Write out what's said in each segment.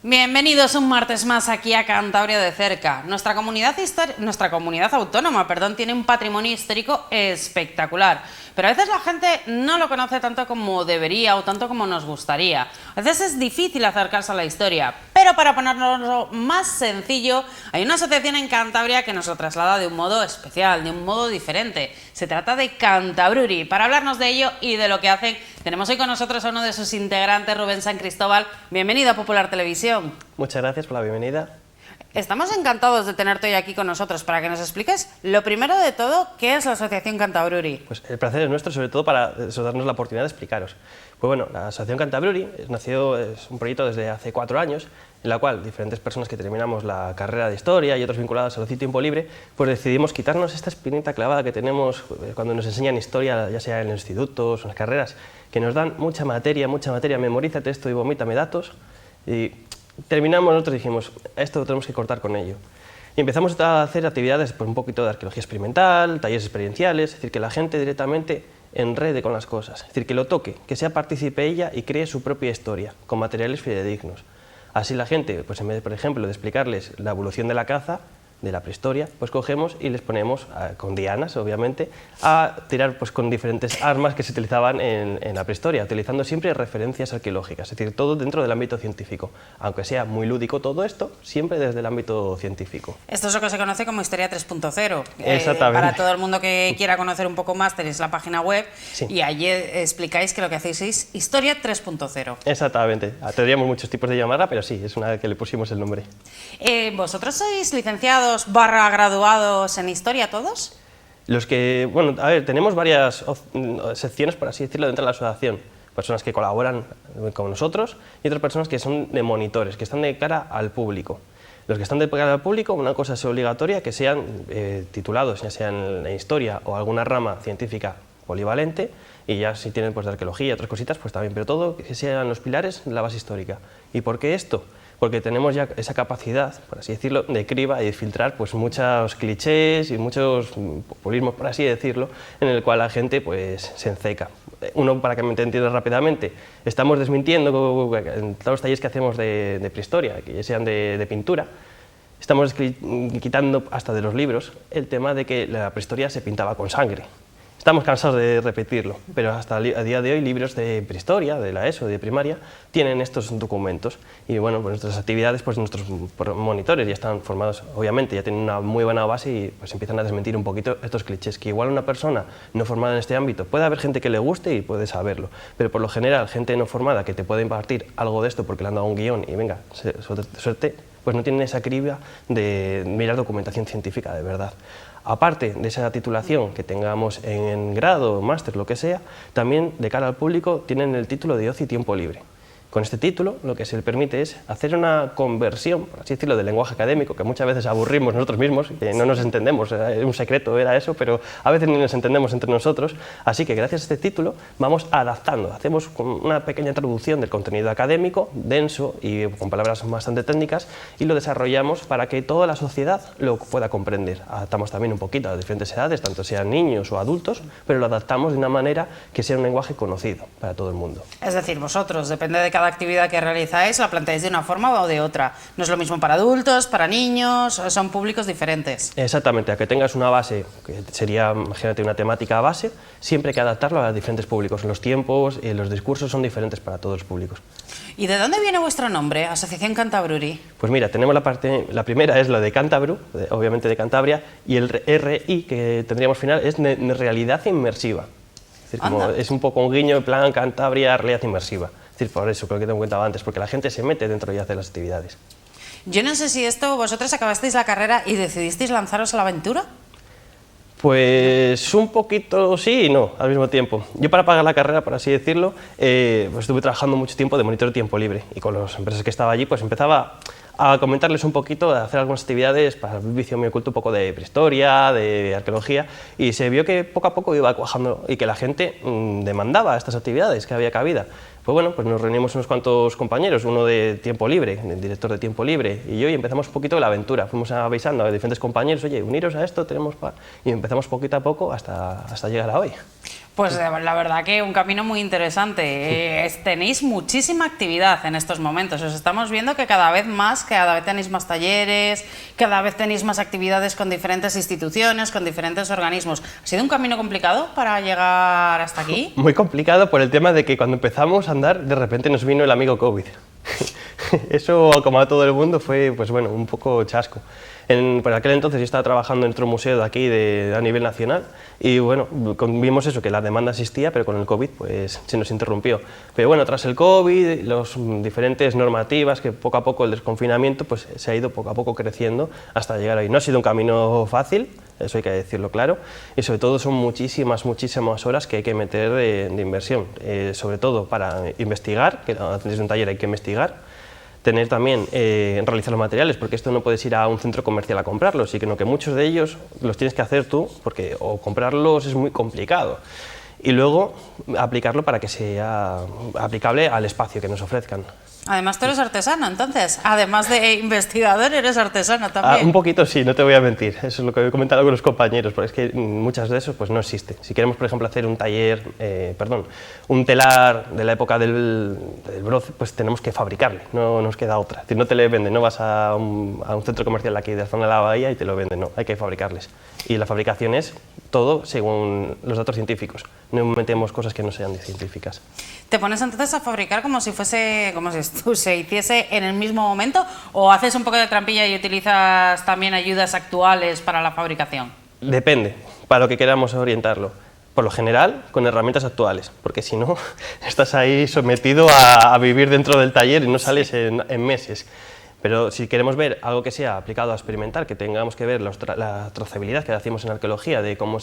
Bienvenidos un martes más aquí a Cantabria de cerca. Nuestra comunidad autónoma, tiene un patrimonio histórico espectacular, pero a veces la gente no lo conoce tanto como debería o tanto como nos gustaría. A veces es difícil acercarse a la historia, pero para ponerlo más sencillo, hay una asociación en Cantabria que nos lo traslada de un modo especial, de un modo diferente. Se trata de Cantabruri. Para hablarnos de ello y de lo que hacen, tenemos hoy con nosotros a uno de sus integrantes, Rubén San Cristóbal. Bienvenido a Popular Televisión. Muchas gracias por la bienvenida. Estamos encantados de tenerte hoy aquí con nosotros para que nos expliques, lo primero de todo, ¿qué es la Asociación Cantabruri? Pues el placer es nuestro, sobre todo para darnos la oportunidad de explicaros. Pues bueno, la Asociación Cantabruri es un proyecto desde hace 4 años, en la cual diferentes personas que terminamos la carrera de Historia y otros vinculados al ocio y tiempo libre, pues decidimos quitarnos esta espinita clavada que tenemos cuando nos enseñan Historia, ya sea en los institutos o en las carreras, que nos dan mucha materia, memorízate esto y vomítame datos, y terminamos, nosotros dijimos, esto lo tenemos que cortar con ello. Y empezamos a hacer actividades, pues, un poquito de arqueología experimental, talleres experienciales, es decir, que la gente directamente enrede con las cosas, es decir, que lo toque, que sea partícipe ella y cree su propia historia, con materiales fidedignos. Así la gente, pues en vez, por ejemplo, de explicarles la evolución de la caza, de la prehistoria, pues cogemos y les ponemos, con dianas obviamente, a tirar pues con diferentes armas que se utilizaban en la prehistoria, utilizando siempre referencias arqueológicas, es decir, todo dentro del ámbito científico, aunque sea muy lúdico todo esto, siempre desde el ámbito científico. Esto es lo que se conoce como Historia 3.0. Exactamente. Para todo el mundo que quiera conocer un poco más, tenéis la página web, sí. Y allí explicáis que lo que hacéis es Historia 3.0. Exactamente, tendríamos muchos tipos de llamarla, pero sí, es una que le pusimos el nombre. ¿Vosotros sois licenciados / graduados en Historia todos? Los que, bueno, a ver, tenemos varias secciones, por así decirlo, dentro de la asociación. Personas que colaboran con nosotros y otras personas que son de monitores, que están de cara al público. Los que están de cara al público, una cosa es obligatoria, que sean titulados, ya sean en Historia o alguna rama científica polivalente, y ya si tienen pues de arqueología y otras cositas, pues también, pero todo que sean los pilares de la base histórica. ¿Y por qué esto? Porque tenemos ya esa capacidad, por así decirlo, de criba y de filtrar pues muchos clichés y muchos populismos, por así decirlo, en el cual la gente pues se enceca. Uno, para que me entiendas rápidamente, estamos desmintiendo en todos los talleres que hacemos de prehistoria, que ya sean de pintura, estamos quitando hasta de los libros el tema de que la prehistoria se pintaba con sangre. Estamos cansados de repetirlo, pero hasta a día de hoy libros de prehistoria, de la ESO, de primaria, tienen estos documentos. Y bueno, pues nuestras actividades, pues nuestros monitores ya están formados, obviamente, ya tienen una muy buena base y pues empiezan a desmentir un poquito estos clichés, que igual una persona no formada en este ámbito, puede haber gente que le guste y puede saberlo, pero por lo general, gente no formada que te puede impartir algo de esto porque le han dado un guión y venga, suerte, pues no tienen esa criba de mirar documentación científica de verdad. Aparte de esa titulación que tengamos en grado, máster, lo que sea, también de cara al público tienen el título de ocio y tiempo libre. Con este título lo que se le permite es hacer una conversión, por así decirlo, del lenguaje académico, que muchas veces aburrimos nosotros mismos, que no nos entendemos, un secreto era eso, pero a veces ni nos entendemos entre nosotros, así que gracias a este título vamos adaptando, hacemos una pequeña traducción del contenido académico, denso y con palabras bastante técnicas, y lo desarrollamos para que toda la sociedad lo pueda comprender. Adaptamos también un poquito a las diferentes edades, tanto sean niños o adultos, pero lo adaptamos de una manera que sea un lenguaje conocido para todo el mundo. Es decir, vosotros, depende de cada actividad que realizáis, la planteáis de una forma o de otra. No es lo mismo para adultos, para niños, son públicos diferentes. Exactamente, a que tengas una base, que sería, imagínate, una temática base, siempre hay que adaptarlo a diferentes públicos. Los tiempos y los discursos son diferentes para todos los públicos. ¿Y de dónde viene vuestro nombre, Asociación Cantabruri? Pues mira, tenemos la primera es la de Cantabru, obviamente de Cantabria, y el RI que tendríamos final es realidad inmersiva. Es decir, como es un poco un guiño en plan Cantabria, realidad inmersiva. Es decir, por eso creo que te comentaba antes, porque la gente se mete dentro y hace las actividades. Yo no sé si esto, vosotros acabasteis la carrera y decidisteis lanzaros a la aventura. Pues un poquito sí y no, al mismo tiempo. Yo para pagar la carrera, por así decirlo, pues estuve trabajando mucho tiempo de monitor de tiempo libre y con las empresas que estaba allí pues empezaba a comentarles un poquito, a hacer algunas actividades para el vicio muy oculto, un poco de prehistoria, de arqueología, y se vio que poco a poco iba cuajando y que la gente demandaba estas actividades, que había cabida. Pues bueno, pues nos reunimos unos cuantos compañeros, uno de tiempo libre, el director de tiempo libre, y yo, y empezamos un poquito la aventura. Fuimos avisando a diferentes compañeros, oye, uniros a esto, y empezamos poquito a poco hasta llegar a hoy. Pues la verdad que un camino muy interesante. Tenéis muchísima actividad en estos momentos. Os estamos viendo que cada vez tenéis más talleres, cada vez tenéis más actividades con diferentes instituciones, con diferentes organismos. ¿Ha sido un camino complicado para llegar hasta aquí? Muy complicado por el tema de que cuando empezamos a andar, de repente nos vino el amigo COVID. Eso, como a todo el mundo, fue pues bueno, un poco chasco. Por aquel entonces yo estaba trabajando en otro museo de aquí a nivel nacional y bueno, vimos eso, que la demanda existía, pero con el COVID pues se nos interrumpió. Pero bueno, tras el COVID, las diferentes normativas, que poco a poco el desconfinamiento pues se ha ido poco a poco creciendo hasta llegar ahí. No ha sido un camino fácil, eso hay que decirlo claro, y sobre todo son muchísimas horas que hay que meter de inversión, sobre todo para investigar, que desde un taller hay que investigar, tener también, realizar los materiales, porque esto no puedes ir a un centro comercial a comprarlos, sino que muchos de ellos los tienes que hacer tú, porque o comprarlos es muy complicado, y luego aplicarlo para que sea aplicable al espacio que nos ofrezcan. Además tú eres artesano, entonces, además de investigador, eres artesano también. Un poquito sí, no te voy a mentir, eso es lo que he comentado con los compañeros, porque es que muchas de esos pues no existe. Si queremos, por ejemplo, hacer un taller, un telar de la época del bronce, pues tenemos que fabricarle, no nos queda otra. Es decir, no te le venden, no vas a un centro comercial aquí de la zona de la bahía y te lo venden, no, hay que fabricarles. Y la fabricación es todo según los datos científicos, no metemos cosas que no sean científicas. ¿Te pones entonces a fabricar como si se hiciese en el mismo momento o haces un poco de trampilla y utilizas también ayudas actuales para la fabricación? Depende, para lo que queramos orientarlo. Por lo general, con herramientas actuales, porque si no, estás ahí sometido a vivir dentro del taller y no sales en meses. Pero si queremos ver algo que sea aplicado a experimentar, que tengamos que ver la trazabilidad que hacemos en arqueología, de cómo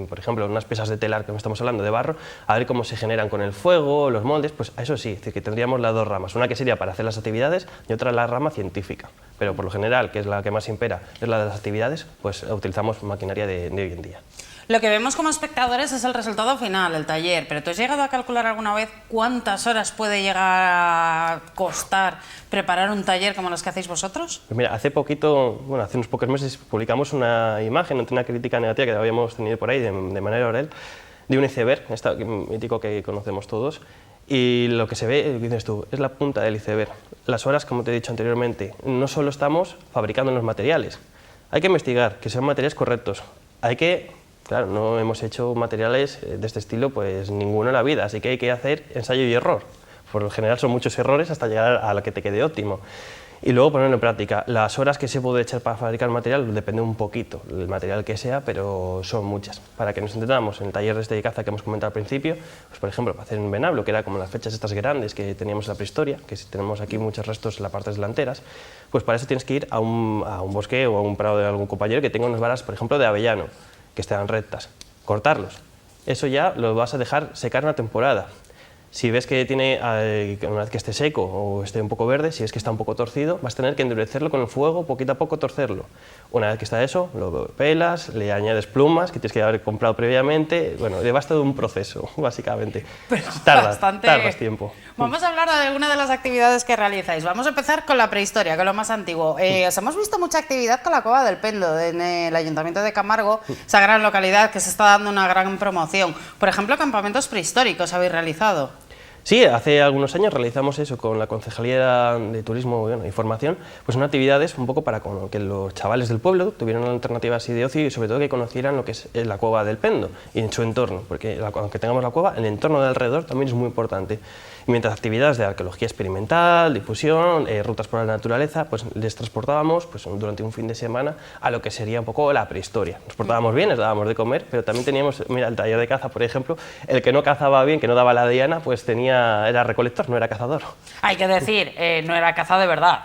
por ejemplo, unas piezas de telar que estamos hablando de barro, a ver cómo se generan con el fuego, los moldes, pues a eso sí, es decir, que tendríamos las dos ramas, una que sería para hacer las actividades y otra la rama científica. Pero por lo general, que es la que más impera, es la de las actividades, pues utilizamos maquinaria de hoy en día. Lo que vemos como espectadores es el resultado final, el taller, pero ¿tú has llegado a calcular alguna vez cuántas horas puede llegar a costar preparar un taller como los que hacéis vosotros? Pues mira, hace unos pocos meses publicamos una imagen ante una crítica negativa que habíamos tenido por ahí de manera oral, de un iceberg, mítico que conocemos todos, y lo que se ve, dices tú, es la punta del iceberg. Las horas, como te he dicho anteriormente, no solo estamos fabricando los materiales, hay que investigar que sean materiales correctos, claro, no hemos hecho materiales de este estilo pues ninguno en la vida, así que hay que hacer ensayo y error. Por lo general son muchos errores hasta llegar a lo que te quede óptimo. Y luego ponerlo en práctica. Las horas que se puede echar para fabricar material depende un poquito del material que sea, pero son muchas. Para que nos entendamos, en el taller de caza que hemos comentado al principio, pues por ejemplo, para hacer un venablo, que era como las flechas estas grandes que teníamos en la prehistoria, que tenemos aquí muchos restos en las partes delanteras, pues para eso tienes que ir a un bosque o a un prado de algún compañero que tenga unas varas, por ejemplo, de avellano, que estén rectas, cortarlos. Eso ya lo vas a dejar secar una temporada. Si ves que una vez que esté seco o esté un poco verde, si ves que está un poco torcido, vas a tener que endurecerlo con el fuego, poquito a poco torcerlo. Una vez que está eso, lo pelas, le añades plumas que tienes que haber comprado previamente, bueno, le vas todo un proceso, básicamente. Pero tardas tiempo. Vamos a hablar de alguna de las actividades que realizáis. Vamos a empezar con la prehistoria, con lo más antiguo. Os hemos visto mucha actividad con la Cueva del Pendo en el Ayuntamiento de Camargo, esa gran localidad que se está dando una gran promoción. Por ejemplo, campamentos prehistóricos habéis realizado. Sí, hace algunos años realizamos eso con la Concejalía de Turismo y Formación, pues son actividades un poco para que los chavales del pueblo tuvieran una alternativa así de ocio y sobre todo que conocieran lo que es la Cueva del Pendo y en su entorno, porque aunque tengamos la cueva, el entorno de alrededor también es muy importante. Y mientras actividades de arqueología experimental, difusión, rutas por la naturaleza, pues les transportábamos pues, durante un fin de semana a lo que sería un poco la prehistoria. Nos portábamos bien, les dábamos de comer, pero también teníamos, mira, el taller de caza, por ejemplo, el que no cazaba bien, que no daba la diana, pues era recolector, no era cazador. Hay que decir, no era caza de verdad.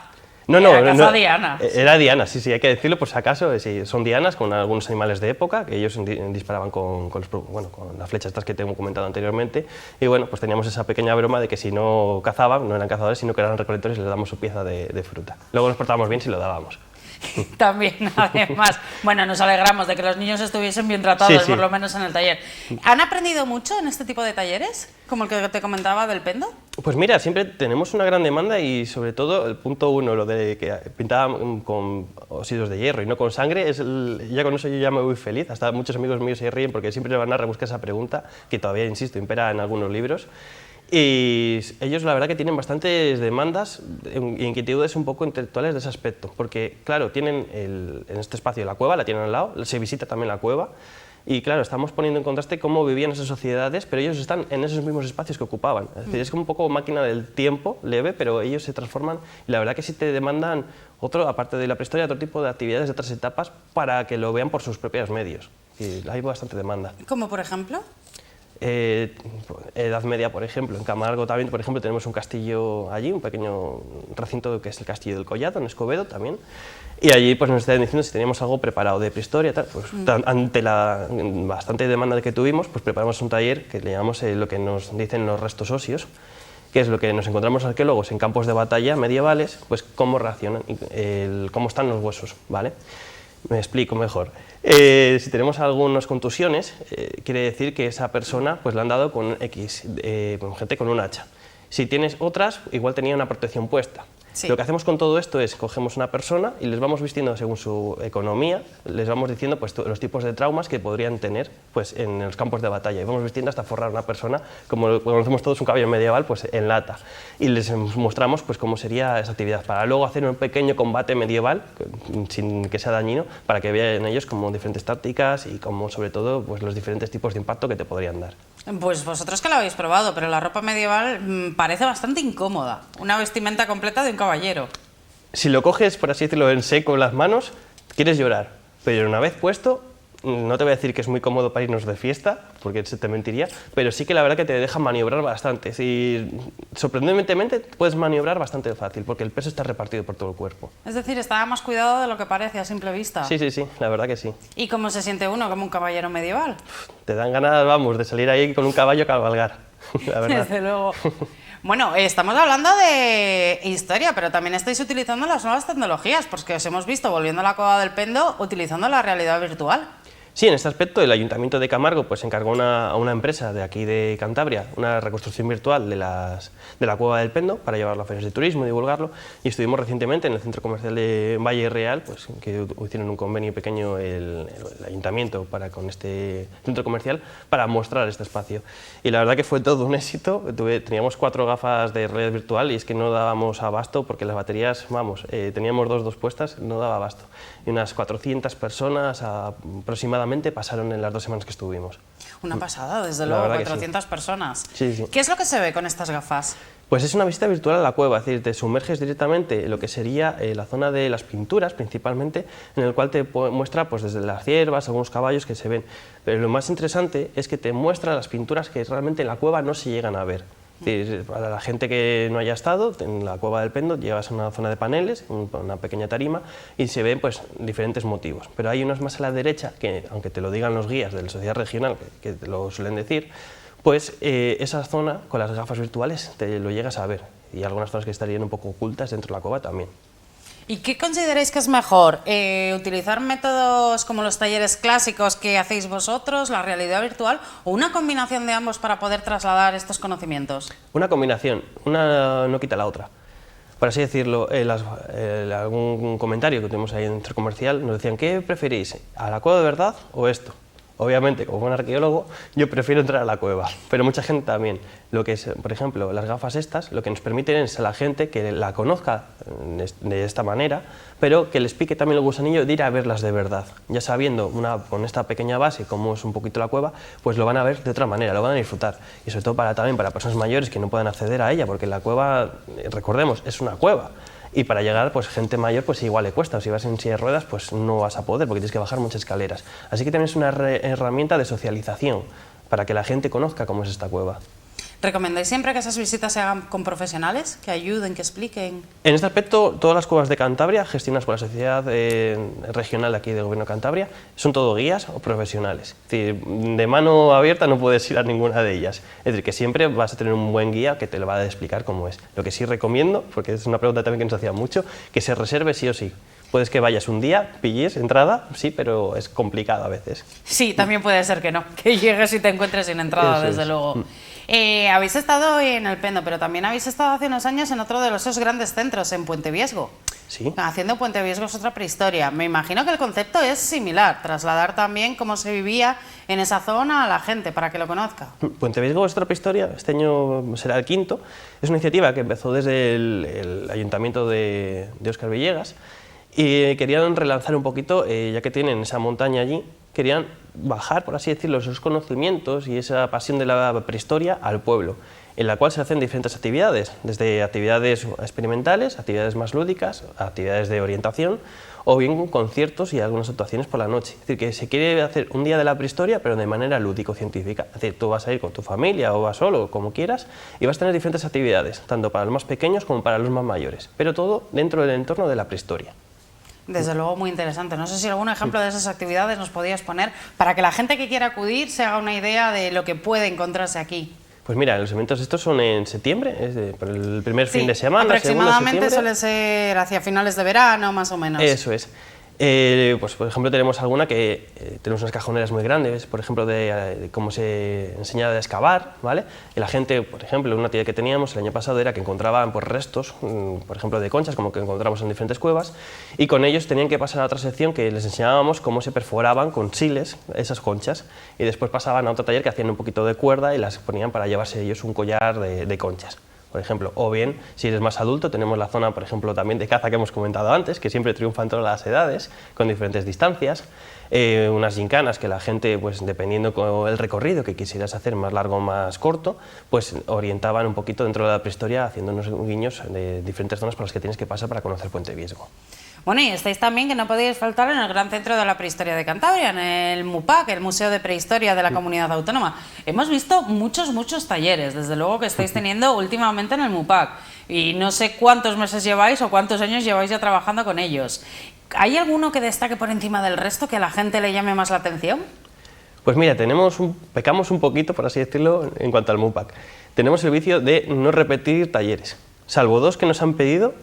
No, era caza diana. Era diana, sí, hay que decirlo por si acaso, sí, son dianas con algunos animales de época, que ellos disparaban con las flechas estas que te he comentado anteriormente, y bueno, pues teníamos esa pequeña broma de que si no cazaban, no eran cazadores, sino que eran recolectores y les damos su pieza de fruta. Luego nos portábamos bien si lo dábamos. También, además, bueno, nos alegramos de que los niños estuviesen bien tratados, sí. Por lo menos en el taller. ¿Han aprendido mucho en este tipo de talleres, como el que te comentaba del Pendo? Pues mira, siempre tenemos una gran demanda y sobre todo el punto uno, lo de que pintaban con óxidos de hierro y no con sangre, ya con eso yo ya me voy feliz. Hasta muchos amigos míos se ríen porque siempre van a rebuscar esa pregunta, que todavía, insisto, impera en algunos libros. Y ellos la verdad que tienen bastantes demandas e inquietudes un poco intelectuales de ese aspecto, porque claro, tienen en este espacio la cueva, la tienen al lado, se visita también la cueva, y claro, estamos poniendo en contraste cómo vivían esas sociedades, pero ellos están en esos mismos espacios que ocupaban. Es decir, es como un poco máquina del tiempo, leve, pero ellos se transforman y la verdad que sí te demandan otro, aparte de la prehistoria, otro tipo de actividades de otras etapas para que lo vean por sus propios medios. Y hay bastante demanda. ¿Como por ejemplo? Edad Media, por ejemplo. En Camargo también, por ejemplo, tenemos un castillo allí, un pequeño recinto que es el Castillo del Collado, en Escobedo también. Y allí pues, nos estaban diciendo si teníamos algo preparado de prehistoria, tal, pues, ante la bastante demanda que tuvimos, pues preparamos un taller que le llamamos lo que nos dicen los restos óseos, que es lo que nos encontramos arqueólogos en campos de batalla medievales, pues cómo reaccionan, cómo están los huesos, ¿vale? Me explico mejor. Si tenemos algunas contusiones, quiere decir que esa persona pues, la han dado con X, con gente con un hacha. Si tienes otras, igual tenía una protección puesta. Sí. Lo que hacemos con todo esto es, cogemos una persona y les vamos vistiendo según su economía, les vamos diciendo pues, los tipos de traumas que podrían tener pues, en los campos de batalla. Y vamos vistiendo hasta forrar a una persona, como lo conocemos todos, un caballero medieval, pues, en lata. Y les mostramos pues, cómo sería esa actividad, para luego hacer un pequeño combate medieval, sin que sea dañino, para que vean ellos como diferentes tácticas y como, sobre todo, pues, los diferentes tipos de impacto que te podrían dar. Pues vosotros que lo habéis probado, pero la ropa medieval parece bastante incómoda. Una vestimenta completa de un caballero. Si lo coges, por así decirlo, en seco en las manos, quieres llorar. Pero una vez puesto, no te voy a decir que es muy cómodo para irnos de fiesta, porque se te mentiría, pero sí que la verdad que te deja maniobrar bastante. Sorprendentemente puedes maniobrar bastante fácil, porque el peso está repartido por todo el cuerpo. Es decir, está más cuidado de lo que parece a simple vista. Sí, sí, sí, la verdad que sí. ¿Y cómo se siente uno como un caballero medieval? Te dan ganas, vamos, de salir ahí con un caballo a cabalgar, la verdad. Desde luego. Bueno, estamos hablando de historia, pero también estáis utilizando las nuevas tecnologías, porque os hemos visto, volviendo a la Cueva del Pendo, utilizando la realidad virtual. Sí, en este aspecto el Ayuntamiento de Camargo pues, encargó a una empresa de aquí de Cantabria una reconstrucción virtual de la Cueva del Pendo para llevarlo a ferias de turismo y divulgarlo, y estuvimos recientemente en el centro comercial de Valle Real, pues, que hicieron un convenio pequeño el Ayuntamiento con este centro comercial para mostrar este espacio. Y la verdad que fue todo un éxito. Teníamos 4 gafas de realidad virtual y es que no dábamos abasto porque las baterías, vamos, teníamos dos puestas, no daba abasto. Y unas 400 personas aproximadamente pasaron en las 2 semanas que estuvimos. Una pasada, desde luego, 400 personas. Sí, sí. ¿Qué es lo que se ve con estas gafas? Pues es una visita virtual a la cueva, es decir, te sumerges directamente en lo que sería la zona de las pinturas, principalmente, en el cual te muestra pues, desde las ciervas, algunos caballos que se ven. Pero lo más interesante es que te muestra las pinturas que realmente en la cueva no se llegan a ver. Es decir, para la gente que no haya estado, en la Cueva del Pendo llegas a una zona de paneles, una pequeña tarima, y se ven pues, diferentes motivos. Pero hay unos más a la derecha, que aunque te lo digan los guías de la sociedad regional, que te lo suelen decir, pues esa zona con las gafas virtuales te lo llegas a ver. Y algunas zonas que estarían un poco ocultas dentro de la cueva también. ¿Y qué consideráis que es mejor? ¿Utilizar métodos como los talleres clásicos que hacéis vosotros, la realidad virtual, o una combinación de ambos para poder trasladar estos conocimientos? Una combinación, una no quita la otra. Por así decirlo, algún comentario que tuvimos ahí en el centro comercial nos decían, ¿qué preferís? ¿A la cueva de verdad o esto? Obviamente, como buen arqueólogo, yo prefiero entrar a la cueva, pero mucha gente también. Lo que es, por ejemplo, las gafas estas, lo que nos permiten es a la gente que la conozca de esta manera, pero que les pique también el gusanillo de ir a verlas de verdad. Ya sabiendo, con esta pequeña base, cómo es un poquito la cueva, pues lo van a ver de otra manera, lo van a disfrutar. Y sobre todo también para personas mayores que no puedan acceder a ella, porque la cueva, recordemos, es una cueva. Y para llegar, pues gente mayor, pues igual le cuesta. Si vas en silla de ruedas, pues no vas a poder porque tienes que bajar muchas escaleras. Así que también es una herramienta de socialización para que la gente conozca cómo es esta cueva. ¿Recomendáis siempre que esas visitas se hagan con profesionales, que ayuden, que expliquen? En este aspecto, todas las cuevas de Cantabria, gestionadas por la Sociedad Regional aquí del Gobierno de Cantabria, son todo guías o profesionales. Es decir, de mano abierta no puedes ir a ninguna de ellas. Es decir, que siempre vas a tener un buen guía que te lo va a explicar cómo es. Lo que sí recomiendo, porque es una pregunta también que nos hacían mucho, que se reserve sí o sí. Puedes que vayas un día, pilles entrada, sí, pero es complicado a veces. Sí, también puede ser que no, que llegues y te encuentres sin entrada, Eso desde es. luego. Habéis estado en El Pendo, pero también habéis estado hace unos años en otro de esos grandes centros, en Puente Viesgo. Sí. Haciendo Puente Viesgo es otra prehistoria. Me imagino que el concepto es similar, trasladar también cómo se vivía en esa zona a la gente, para que lo conozca. Puente Viesgo es otra prehistoria, este año será el quinto. Es una iniciativa que empezó desde el ayuntamiento de Óscar Villegas y querían relanzar un poquito, ya que tienen esa montaña allí, querían bajar, por así decirlo, esos conocimientos y esa pasión de la prehistoria al pueblo, en la cual se hacen diferentes actividades, desde actividades experimentales, actividades más lúdicas, actividades de orientación, o bien conciertos y algunas actuaciones por la noche. Es decir, que se quiere hacer un día de la prehistoria, pero de manera lúdico-científica. Es decir, tú vas a ir con tu familia o vas solo, como quieras, y vas a tener diferentes actividades, tanto para los más pequeños como para los más mayores, pero todo dentro del entorno de la prehistoria. Desde luego muy interesante. No sé si algún ejemplo de esas actividades nos podías poner para que la gente que quiera acudir se haga una idea de lo que puede encontrarse aquí. Pues mira, los eventos estos son en septiembre, por el primer Sí, fin de semana, aproximadamente segundo suele de ser hacia finales de verano, más o menos. Eso es. Pues por ejemplo tenemos alguna que tenemos unas cajoneras muy grandes, por ejemplo de cómo se enseña a excavar, ¿vale? Y la gente, por ejemplo, una actividad que teníamos el año pasado era que encontraban pues, restos, por ejemplo de conchas, como que encontramos en diferentes cuevas, y con ellos tenían que pasar a otra sección que les enseñábamos cómo se perforaban con siles esas conchas, y después pasaban a otro taller que hacían un poquito de cuerda y las ponían para llevarse ellos un collar de conchas, por ejemplo. O bien, si eres más adulto, tenemos la zona, por ejemplo, también de caza que hemos comentado antes, que siempre triunfa en todas las edades, con diferentes distancias, unas gincanas que la gente, pues dependiendo con el recorrido que quisieras hacer, más largo o más corto, pues orientaban un poquito dentro de la prehistoria, haciendo unos guiños de diferentes zonas por las que tienes que pasar para conocer Puente Viesgo. Bueno, y estáis también, que no podéis faltar, en el Gran Centro de la Prehistoria de Cantabria, en el MUPAC, el Museo de Prehistoria de la Comunidad Autónoma. Hemos visto muchos talleres, desde luego, que estáis teniendo últimamente en el MUPAC. Y no sé cuántos meses lleváis o cuántos años lleváis ya trabajando con ellos. ¿Hay alguno que destaque por encima del resto, que a la gente le llame más la atención? Pues mira, pecamos un poquito, por así decirlo, en cuanto al MUPAC. Tenemos el vicio de no repetir talleres, salvo dos que nos han pedido.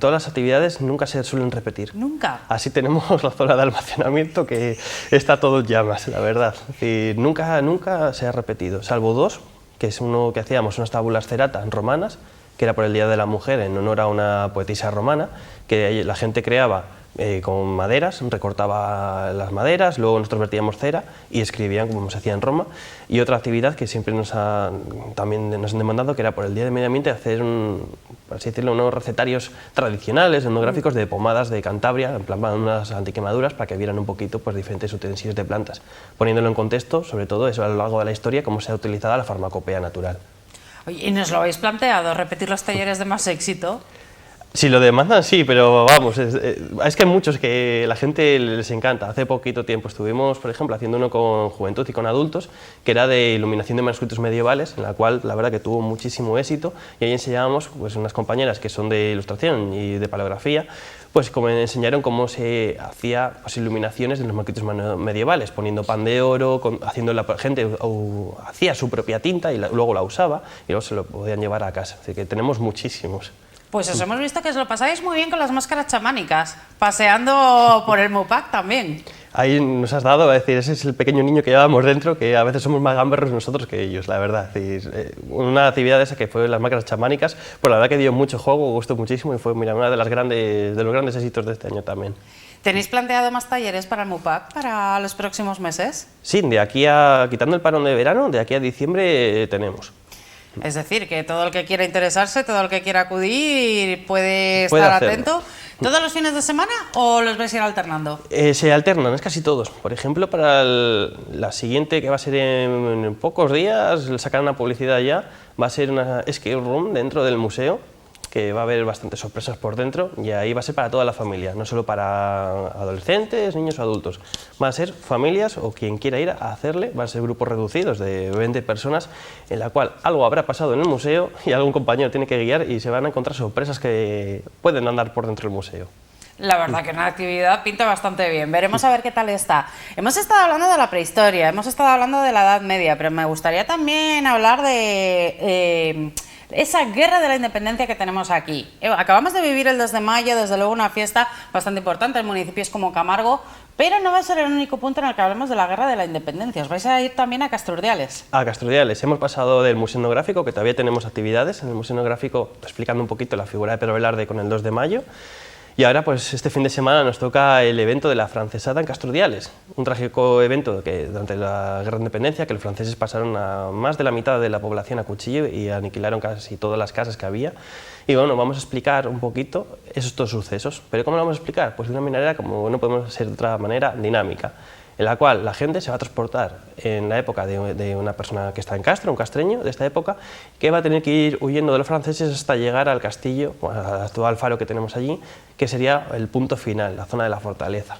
Todas las actividades nunca se suelen repetir. ¿Nunca? Así tenemos la zona de almacenamiento que está todo en llamas, la verdad. Y nunca se ha repetido, salvo dos, que es uno que hacíamos, unas tabulas ceratas romanas, que era por el Día de la Mujer, en honor a una poetisa romana, que la gente creaba con maderas, recortaba las maderas, luego nosotros vertíamos cera y escribían como se hacía en Roma. Y otra actividad que siempre también nos han demandado, que era por el Día del Medio Ambiente, hacer por así decirlo, unos recetarios tradicionales, etnográficos de pomadas de Cantabria, en plan unas antiquemaduras, para que vieran un poquito pues, diferentes utensilios de plantas, poniéndolo en contexto, sobre todo eso a lo largo de la historia, cómo se ha utilizado la farmacopea natural. Oye, ¿y nos lo habéis planteado, repetir los talleres de más éxito? Si lo demandan, sí, pero vamos, es que hay muchos que la gente les encanta. Hace poquito tiempo estuvimos, por ejemplo, haciendo uno con juventud y con adultos, que era de iluminación de manuscritos medievales, en la cual la verdad que tuvo muchísimo éxito, y ahí enseñábamos, pues unas compañeras que son de ilustración y de paleografía, pues como enseñaron cómo se hacía pues, iluminaciones de los manuscritos medievales, poniendo pan de oro, haciendo la gente hacía su propia tinta y luego la usaba, y luego se lo podían llevar a casa. Así que tenemos muchísimos. Pues os hemos visto que os lo pasáis muy bien con las máscaras chamánicas, paseando por el MUPAC también. Ahí nos has dado, a decir, ese es el pequeño niño que llevamos dentro, que a veces somos más gamberros nosotros que ellos, la verdad. Una actividad esa que fue las máscaras chamánicas, pues la verdad que dio mucho juego, gustó muchísimo y fue, mira, una de los grandes éxitos de este año también. ¿Tenéis planteado más talleres para el MUPAC para los próximos meses? Sí, quitando el parón de verano, de aquí a diciembre tenemos. Es decir, que todo el que quiera interesarse, todo el que quiera acudir puede estar atento. ¿Todos los fines de semana o los vais a ir alternando? Se alternan, es casi todos. Por ejemplo, para la siguiente, que va a ser en pocos días, sacarán una publicidad ya, va a ser una escape room dentro del museo, que va a haber bastantes sorpresas por dentro, y ahí va a ser para toda la familia, no solo para adolescentes, niños o adultos. Van a ser familias o quien quiera ir a hacerle, van a ser grupos reducidos de 20 personas, en la cual algo habrá pasado en el museo y algún compañero tiene que guiar y se van a encontrar sorpresas que pueden andar por dentro del museo. La verdad que una actividad pinta bastante bien. Veremos a ver qué tal está. Hemos estado hablando de la prehistoria, hemos estado hablando de la Edad Media, pero me gustaría también hablar de esa guerra de la independencia que tenemos aquí. Acabamos de vivir el 2 de mayo, desde luego una fiesta bastante importante en municipios como Camargo, pero no va a ser el único punto en el que hablemos de la guerra de la independencia. Os vais a ir también a Castrurdiales. A Castrurdiales. Hemos pasado del Museo Etnográfico, que todavía tenemos actividades en el Museo Etnográfico explicando un poquito la figura de Pedro Velarde con el 2 de mayo. Y ahora, pues este fin de semana nos toca el evento de la Francesada en Castrurdiales, un trágico evento que durante la Guerra de Independencia, que los franceses pasaron a más de la mitad de la población a cuchillo y aniquilaron casi todas las casas que había. Y bueno, vamos a explicar un poquito estos sucesos. ¿Pero cómo lo vamos a explicar? Pues de una manera, como no podemos ser de otra manera, dinámica, en la cual la gente se va a transportar en la época de una persona que está en Castro, un castreño de esta época, que va a tener que ir huyendo de los franceses hasta llegar al castillo, al faro que tenemos allí, que sería el punto final, la zona de la fortaleza.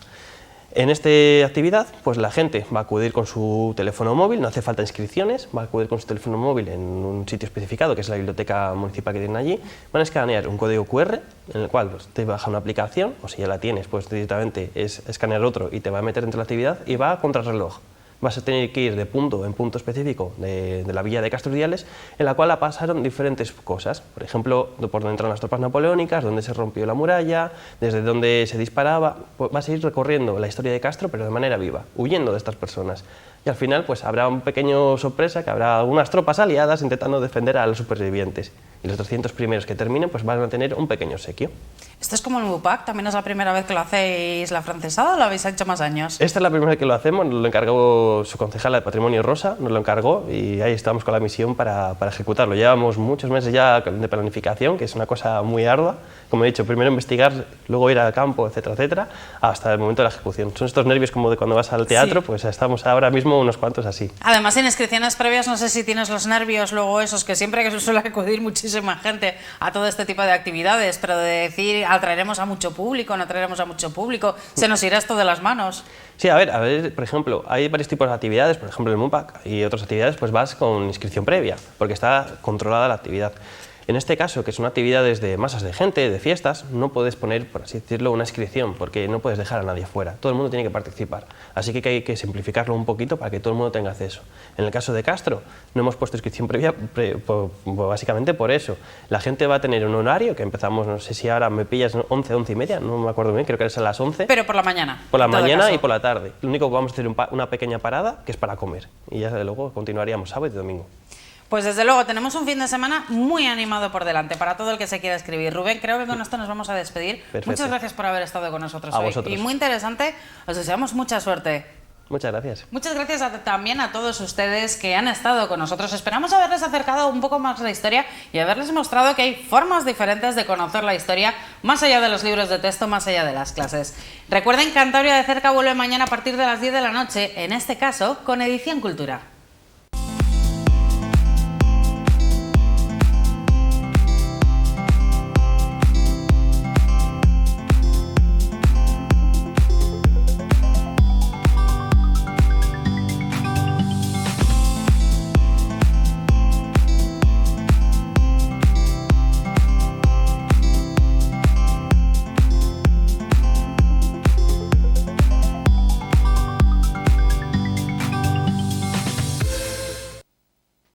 En esta actividad, pues la gente va a acudir con su teléfono móvil, no hace falta inscripciones, va a acudir con su teléfono móvil en un sitio especificado, que es la biblioteca municipal que tienen allí, van a escanear un código QR, en el cual pues, te baja una aplicación, o si ya la tienes, pues directamente es escanear otro y te va a meter dentro de la actividad y va a contrarreloj. Vas a tener que ir de punto en punto específico de la villa de Castrurdiales, en la cual pasaron diferentes cosas. Por ejemplo, por donde entraron las tropas napoleónicas, dónde se rompió la muralla, desde dónde se disparaba. Pues vas a ir recorriendo la historia de Castro, pero de manera viva, huyendo de estas personas. Y al final pues habrá un pequeño sorpresa, que habrá algunas tropas aliadas intentando defender a los supervivientes. Y los 300 primeros que terminen pues van a tener un pequeño obsequio. Esto es como el MUPAC, ¿también es la primera vez que lo hacéis la francesada o lo habéis hecho más años? Esta es la primera vez que lo hacemos, nos lo encargó su concejala de Patrimonio, Rosa, nos lo encargó y ahí estamos con la misión para ejecutarlo. Llevamos muchos meses ya de planificación, que es una cosa muy ardua. Como he dicho, primero investigar, luego ir al campo, etcétera, etcétera, hasta el momento de la ejecución. Son estos nervios como de cuando vas al teatro, sí. Pues estamos ahora mismo unos cuantos así. Además, en inscripciones previas, no sé si tienes los nervios luego esos, que siempre que suele acudir muchísima gente a todo este tipo de actividades, pero de decir, atraeremos a mucho público, no atraeremos a mucho público, se nos irá esto de las manos. Sí, a ver, por ejemplo, hay varios tipos de actividades, por ejemplo el MUPAC y otras actividades, pues vas con inscripción previa, porque está controlada la actividad. En este caso, que son actividades de masas de gente, de fiestas, no puedes poner, por así decirlo, una inscripción, porque no puedes dejar a nadie fuera. Todo el mundo tiene que participar. Así que hay que simplificarlo un poquito para que todo el mundo tenga acceso. En el caso de Castro, no hemos puesto inscripción previa básicamente por eso. La gente va a tener un horario, que empezamos, no sé si ahora me pillas 11, 11 y media, no me acuerdo bien, creo que es a las 11. Pero por la mañana. Por la mañana y por la tarde. Lo único que vamos a hacer una pequeña parada, que es para comer. Y ya luego continuaríamos sábado y domingo. Pues desde luego tenemos un fin de semana muy animado por delante para todo el que se quiera escribir. Rubén, creo que con esto nos vamos a despedir. Perfecto. Muchas gracias por haber estado con nosotros hoy. Vosotros. Y muy interesante, os deseamos mucha suerte. Muchas gracias. Muchas gracias también a todos ustedes que han estado con nosotros. Esperamos haberles acercado un poco más la historia y haberles mostrado que hay formas diferentes de conocer la historia, más allá de los libros de texto, más allá de las clases. Recuerden, Cantabria de Cerca vuelve mañana a partir de las 10 de la noche, en este caso con Edición Cultura.